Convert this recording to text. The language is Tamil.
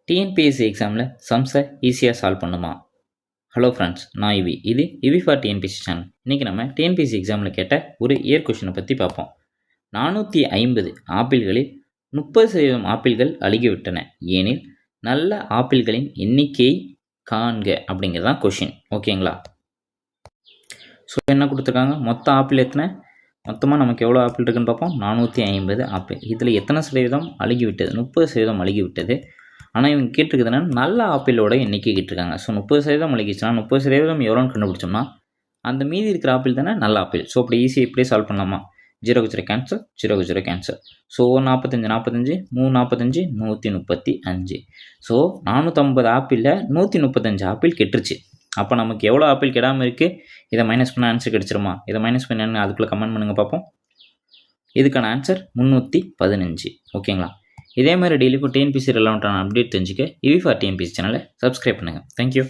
டிஎன்பிஎஸ்சி எக்ஸாமில் சம்ஸை ஈஸியாக சால்வ் பண்ணுமா? ஹலோ ஃப்ரெண்ட்ஸ், நான் இது இவி ஃபார் டிஎன்பிஎஸ்சி சேனல். இன்றைக்கி நம்ம டிஎன்பிஎஸ்சி எக்ஸாமில் கேட்ட ஒரு இயர் கொஷினை பற்றி பார்ப்போம். 450 ஆப்பிள்களில் 30% ஆப்பிள்கள் அழுகிவிட்டன எனில் நல்ல ஆப்பிள்களின் எண்ணிக்கையை காண்க அப்படிங்கிறது தான் கொஷின். ஓகேங்களா? ஸோ என்ன கொடுத்துருக்காங்க, மொத்த ஆப்பிள் எத்தனை, மொத்தமாக நமக்கு எவ்வளோ ஆப்பிள் இருக்குன்னு பார்ப்போம். 450 ஆப்பிள். இதில் எத்தனை சதவீதம் அழுகிவிட்டது? 30% அழுகிவிட்டது. ஆனால் இவங்க கேட்டிருக்குதுன்னா நல்ல ஆப்பிளோட எண்ணிக்கை கேட்டிருக்காங்க. ஸோ 30% அழுகிச்சுன்னா 30% எவ்வளோன்னு கண்டுபிடிச்சோம்னா அந்த மீதி இருக்கிற ஆப்பிள் தானே நல்ல ஆப்பிள். ஸோ அப்படி ஈஸியாக இப்படியே சால்வ் பண்ணலாமா? 0 கேன்சல், 0 கேன்சல். ஸோ 45 3 45 135. ஸோ 450 ஆப்பிளில் 135 ஆப்பிள் கெட்டுருச்சு. அப்போ நமக்கு எவ்வளோ ஆப்பிள் கெடாமல் இருக்குது? இதை மைனஸ் பண்ண ஆன்சர் கிடச்சிருமா? இதை மைனஸ் பண்ண அதுக்குள்ளே கமெண்ட் பண்ணுங்கள் பார்ப்போம். இதுக்கான ஆன்சர் 315. ஓகேங்களா? இதே மாதிரி டெய்லிக்கும் டிஎன்பிஎஸ்சி ரெலவெண்ட்டான அப்டேட் தெரிஞ்சுக்க இவி ஃபார் டிஎன்பிஎஸ்சி சேனலை சப்ஸ்கிரைப் பண்ணுங்கள். தேங்க்யூ.